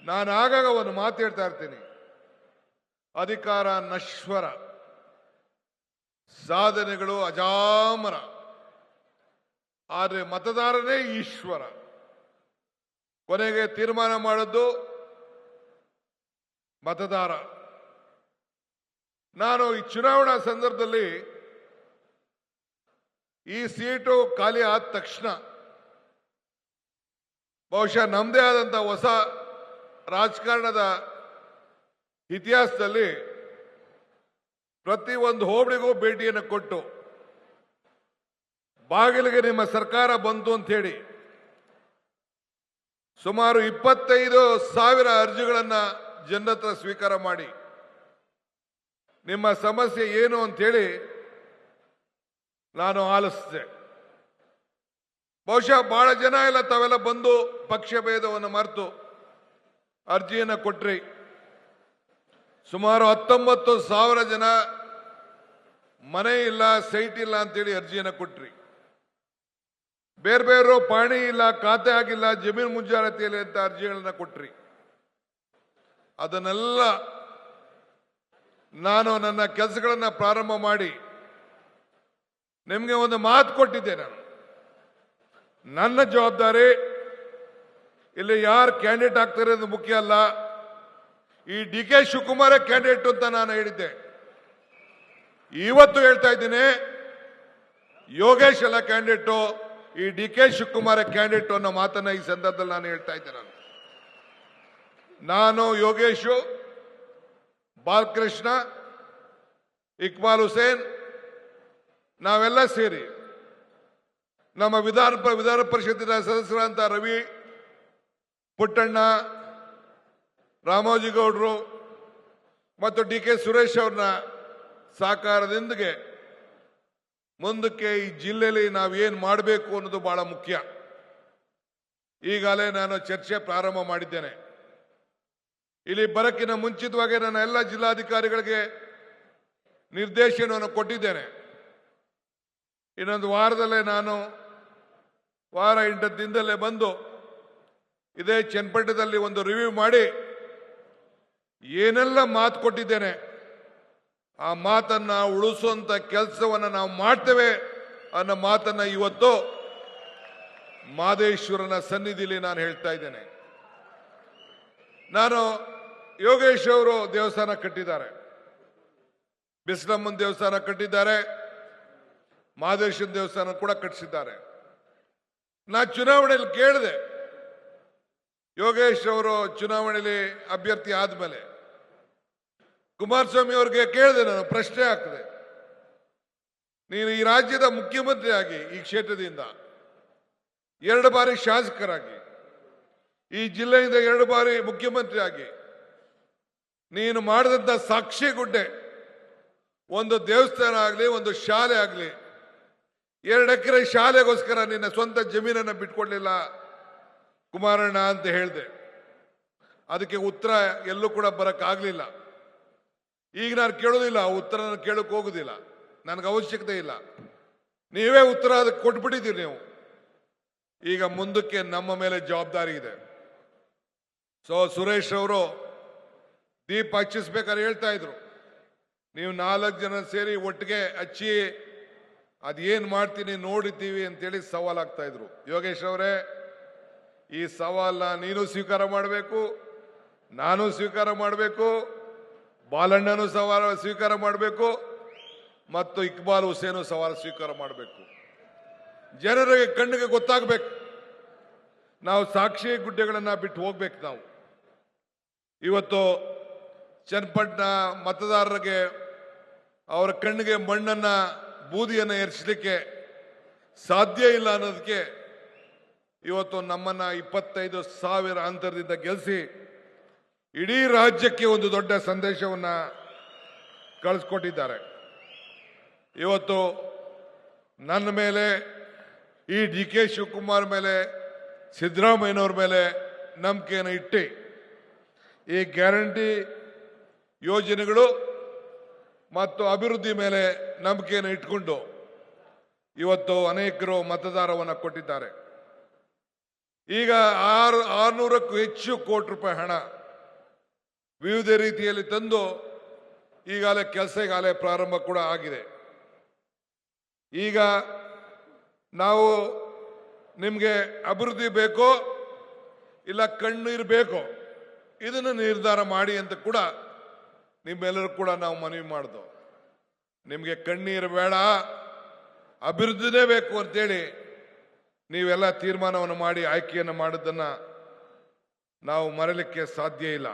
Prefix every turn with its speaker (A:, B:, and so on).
A: ನಾನು ಆಗಾಗ ಒಂದು ಮಾತು ಹೇಳ್ತಾ ಇರ್ತೀನಿ, ಅಧಿಕಾರ ನಶ್ವರ, ಸಾಧನೆಗಳು ಅಜಾಮರ, ಆದರೆ ಮತದಾರನೇ ಈಶ್ವರ. ಕೊನೆಗೆ ತೀರ್ಮಾನ ಮಾಡೋದು ಮತದಾರ. ನಾನು ಈ ಚುನಾವಣಾ ಸಂದರ್ಭದಲ್ಲಿ ಈ ಸೀಟು ಖಾಲಿ ಆದ ತಕ್ಷಣ ಬಹುಶಃ ನಮ್ಮದೇ ಆದಂಥ ಹೊಸ ರಾಜಕಾರಣದ ಇತಿಹಾಸದಲ್ಲಿ ಪ್ರತಿಯೊಂದು ಹೋಬಳಿಗೂ ಭೇಟಿಯನ್ನು ಕೊಟ್ಟು ಬಾಗಿಲಿಗೆ ನಿಮ್ಮ ಸರ್ಕಾರ ಬಂತು ಅಂತ ಹೇಳಿ ಸುಮಾರು 25,000 ಅರ್ಜಿಗಳನ್ನು ಜನರ ಹತ್ರ ಸ್ವೀಕಾರ ಮಾಡಿ ನಿಮ್ಮ ಸಮಸ್ಯೆ ಏನು ಅಂತೇಳಿ ನಾನು ಆಲಿಸಿದೆ. ಬಹುಶಃ ಬಹಳ ಜನ ಎಲ್ಲ ತಾವೆಲ್ಲ ಬಂದು ಪಕ್ಷ ಭೇದವನ್ನು ಮರೆತು ಅರ್ಜಿಯನ್ನು ಕೊಟ್ರಿ. ಸುಮಾರು 19,000 ಜನ ಮನೆ ಇಲ್ಲ, ಸೈಟ್ ಇಲ್ಲ ಅಂತೇಳಿ ಅರ್ಜಿಯನ್ನು ಕೊಟ್ರಿ. ಬೇರೆ ಬೇರೆ ಪಾಣಿ ಇಲ್ಲ, ಖಾತೆ ಆಗಿಲ್ಲ, ಜಮೀನು ಮುಂಜಾಗ್ರತೆಯಲ್ಲಿ ಅಂತ ಅರ್ಜಿಗಳನ್ನ ಕೊಟ್ರಿ. ಅದನ್ನೆಲ್ಲ ನಾನು ನನ್ನ ಕೆಲಸಗಳನ್ನ ಪ್ರಾರಂಭ ಮಾಡಿ ನಿಮಗೆ ಒಂದು ಮಾತು ಕೊಟ್ಟಿದ್ದೆ. ನನ್ನ ಜವಾಬ್ದಾರಿ ಇಲ್ಲಿ ಯಾರು ಕ್ಯಾಂಡಿಡೇಟ್ ಆಗ್ತಾರೆ ಅದು ಮುಖ್ಯ ಅಲ್ಲ, ಈ ಡಿ ಕೆ ಶಿವಕುಮಾರ ಕ್ಯಾಂಡಿಡೇಟ್ ಅಂತ ನಾನು ಹೇಳಿದ್ದೆ. ಇವತ್ತು ಹೇಳ್ತಾ ಇದ್ದೀನಿ, ಯೋಗೇಶ್ ಅಲ್ಲ ಕ್ಯಾಂಡಿಡೇಟು, ಈ ಡಿ ಕೆ ಶಿವಕುಮಾರ ಕ್ಯಾಂಡಿಡೇಟ್ ಅನ್ನೋ ಮಾತನ್ನ ಈ ಸಂದರ್ಭದಲ್ಲಿ ನಾನು ಹೇಳ್ತಾ ಇದ್ದೇನೆ. ನಾನು ಯೋಗೇಶು, ಬಾಲಕೃಷ್ಣ, ಇಕ್ಬಾಲ್ ಹುಸೇನ್ ನಾವೆಲ್ಲ ಸೇರಿ ನಮ್ಮ ವಿಧಾನ ಪರಿಷತ್ತಿನ ಸದಸ್ಯರಾದಂಥ ರವಿ, ಪುಟ್ಟಣ್ಣ, ರಾಮೋಜಿಗೌಡರು ಮತ್ತು ಡಿ ಕೆ ಸುರೇಶ್ ಅವ್ರನ್ನ ಸಹಕಾರದೊಂದಿಗೆ ಮುಂದಕ್ಕೆ ಈ ಜಿಲ್ಲೆಯಲ್ಲಿ ನಾವೇನು ಮಾಡಬೇಕು ಅನ್ನೋದು ಬಹಳ ಮುಖ್ಯ. ಈಗಾಗಲೇ ನಾನು ಚರ್ಚೆ ಪ್ರಾರಂಭ ಮಾಡಿದ್ದೇನೆ. ಇಲ್ಲಿ ಬರಕ್ಕಿನ ಮುಂಚಿತವಾಗಿ ನನ್ನ ಎಲ್ಲ ಜಿಲ್ಲಾಧಿಕಾರಿಗಳಿಗೆ ನಿರ್ದೇಶನವನ್ನು ಕೊಟ್ಟಿದ್ದೇನೆ. ಇನ್ನೊಂದು ವಾರದಲ್ಲೇ ನಾನು ವಾರ 8 ದಿನದಲ್ಲೇ ಬಂದು ಇದೇ ಚನ್ನಪಟ್ಟಣದಲ್ಲಿ ಒಂದು ರಿವ್ಯೂ ಮಾಡಿ ಏನೆಲ್ಲ ಮಾತು ಕೊಟ್ಟಿದ್ದೇನೆ ಆ ಮಾತನ್ನ ಉಳಿಸುವಂತ ಕೆಲಸವನ್ನು ನಾವು ಮಾಡ್ತೇವೆ ಅನ್ನೋ ಮಾತನ್ನ ಇವತ್ತು ಮಾದೇಶ್ವರನ ಸನ್ನಿಧಿಯಲ್ಲಿ ನಾನು ಹೇಳ್ತಾ ಇದ್ದೇನೆ. ನಾನು ಯೋಗೇಶ್ ಅವರು ದೇವಸ್ಥಾನ ಕಟ್ಟಿದ್ದಾರೆ, ಬಿಸ್ಲಮ್ಮನ ದೇವಸ್ಥಾನ ಕಟ್ಟಿದ್ದಾರೆ, ಮಾದೇಶ್ವರನ ದೇವಸ್ಥಾನ ಕೂಡ ಕಟ್ಟಿಸಿದ್ದಾರೆ. ನಾ ಚುನಾವಣೆಯಲ್ಲಿ ಕೇಳಿದೆ, ಯೋಗೇಶ್ ಅವರು ಚುನಾವಣೆಯಲ್ಲಿ ಅಭ್ಯರ್ಥಿ ಆದ್ಮೇಲೆ ಕುಮಾರಸ್ವಾಮಿ ಅವರಿಗೆ ಕೇಳಿದೆ, ನಾನು ಪ್ರಶ್ನೆ ಹಾಕಿದೆ, ನೀನು ಈ ರಾಜ್ಯದ ಮುಖ್ಯಮಂತ್ರಿ ಆಗಿ ಈ ಕ್ಷೇತ್ರದಿಂದ 2 ಬಾರಿ ಶಾಸಕರಾಗಿ ಈ ಜಿಲ್ಲೆಯಿಂದ 2 ಬಾರಿ ಮುಖ್ಯಮಂತ್ರಿ ಆಗಿ ನೀನು ಮಾಡಿದಂಥ ಸಾಕ್ಷಿ ಗುಡ್ಡೆ, ಒಂದು ದೇವಸ್ಥಾನ ಆಗಲಿ, ಒಂದು ಶಾಲೆ ಆಗಲಿ, 2 ಎಕರೆ ಶಾಲೆಗೋಸ್ಕರ ನಿನ್ನ ಸ್ವಂತ ಜಮೀನನ್ನು ಬಿಟ್ಕೊಡ್ಲಿಲ್ಲ ಕುಮಾರಣ್ಣ ಅಂತ ಹೇಳಿದೆ. ಅದಕ್ಕೆ ಉತ್ತರ ಎಲ್ಲೂ ಕೂಡ ಬರಕ್ಕಾಗಲಿಲ್ಲ. ಈಗ ನಾನು ಕೇಳೋದಿಲ್ಲ, ಉತ್ತರ ನಾನು ಕೇಳಕ್ಕೆ ಹೋಗುದಿಲ್ಲ, ನನಗೆ ಅವಶ್ಯಕತೆ ಇಲ್ಲ. ನೀವೇ ಉತ್ತರ ಅದಕ್ಕೆ ಕೊಟ್ಬಿಟ್ಟಿದ್ದೀರಿ ನೀವು. ಈಗ ಮುಂದಕ್ಕೆ ನಮ್ಮ ಮೇಲೆ ಜವಾಬ್ದಾರಿ ಇದೆ. ಸುರೇಶ್ ಅವರು ದೀಪ ಹಚ್ಚಿಸ್ಬೇಕಾದ್ರೆ ಹೇಳ್ತಾ ಇದ್ರು, ನೀವು 4 ಜನ ಸೇರಿ ಒಟ್ಟಿಗೆ ಹಚ್ಚಿ ಅದೇನ್ ಮಾಡ್ತೀನಿ ನೋಡಿದ್ದೀವಿ ಅಂತೇಳಿ ಸವಾಲಾಗ್ತಾ ಇದ್ರು. ಯೋಗೇಶ್ ಅವರೇ, ಈ ಸವಾಲನ್ನ ನೀನು ಸ್ವೀಕಾರ ಮಾಡಬೇಕು, ನಾನು ಸ್ವೀಕಾರ ಮಾಡಬೇಕು, ಬಾಲಣ್ಣನು ಸವಾಲು ಸ್ವೀಕಾರ ಮಾಡಬೇಕು ಮತ್ತು ಇಕ್ಬಾಲ್ ಹುಸೇನು ಸವಾಲು ಸ್ವೀಕಾರ ಮಾಡಬೇಕು. ಜನರಿಗೆ ಕಣ್ಣಿಗೆ ಗೊತ್ತಾಗಬೇಕು, ನಾವು ಸಾಕ್ಷಿ ಗುಡ್ಡೆಗಳನ್ನ ಬಿಟ್ಟು ಹೋಗ್ಬೇಕು. ನಾವು ಇವತ್ತು ಚನ್ನಪಟ್ಟಣ ಮತದಾರರಿಗೆ ಅವರ ಕಣ್ಣಿಗೆ ಮಣ್ಣನ್ನ ಬೂದಿಯನ್ನು ಏರಿಸಲಿಕ್ಕೆ ಸಾಧ್ಯ ಇಲ್ಲ ಅನ್ನೋದಕ್ಕೆ ಇವತ್ತು ನಮ್ಮನ್ನ 25,000 ಅಂತರದಿಂದ ಗೆಲ್ಲಿಸಿ ಇಡೀ ರಾಜ್ಯಕ್ಕೆ ಒಂದು ದೊಡ್ಡ ಸಂದೇಶವನ್ನ ಕಳಿಸ್ಕೊಟ್ಟಿದ್ದಾರೆ. ಇವತ್ತು ನನ್ನ ಮೇಲೆ, ಈ ಡಿ ಕೆ ಶಿವಕುಮಾರ್ ಮೇಲೆ, ಸಿದ್ದರಾಮಯ್ಯನವ್ರ ಮೇಲೆ ನಂಬಿಕೆಯನ್ನು ಇಟ್ಟು ಈ ಗ್ಯಾರಂಟಿ ಯೋಜನೆಗಳು ಮತ್ತು ಅಭಿವೃದ್ಧಿ ಮೇಲೆ ನಂಬಿಕೆಯನ್ನು ಇಟ್ಕೊಂಡು ಇವತ್ತು ಅನೇಕರು ಮತದಾರವನ್ನು ಕೊಟ್ಟಿದ್ದಾರೆ. ಈಗ 600ಕ್ಕೂ ಹೆಚ್ಚು ಕೋಟಿ ರೂಪಾಯಿ ಹಣ ವಿವಿಧ ರೀತಿಯಲ್ಲಿ ತಂದು ಈಗಾಗಲೇ ಕೆಲಸ ಪ್ರಾರಂಭ ಕೂಡ ಆಗಿದೆ. ಈಗ ನಾವು ನಿಮಗೆ ಅಭಿವೃದ್ಧಿ ಬೇಕೋ ಇಲ್ಲ ಕಣ್ಣೀರು ಬೇಕೋ ಇದನ್ನು ನಿರ್ಧಾರ ಮಾಡಿ ಅಂತ ಕೂಡ ನಿಮ್ಮೆಲ್ಲರೂ ಕೂಡ ನಾವು ಮನವಿ ಮಾಡಿದ್ವು. ನಿಮಗೆ ಕಣ್ಣೀರು ಬೇಡ, ಅಭಿವೃದ್ಧಿನೇ ಬೇಕು ಅಂತೇಳಿ ನೀವೆಲ್ಲ ತೀರ್ಮಾನವನ್ನು ಮಾಡಿ ಆಯ್ಕೆಯನ್ನು ಮಾಡಿದ್ದನ್ನು ನಾವು ಮರೆಯಲಿಕ್ಕೆ ಸಾಧ್ಯ ಇಲ್ಲ.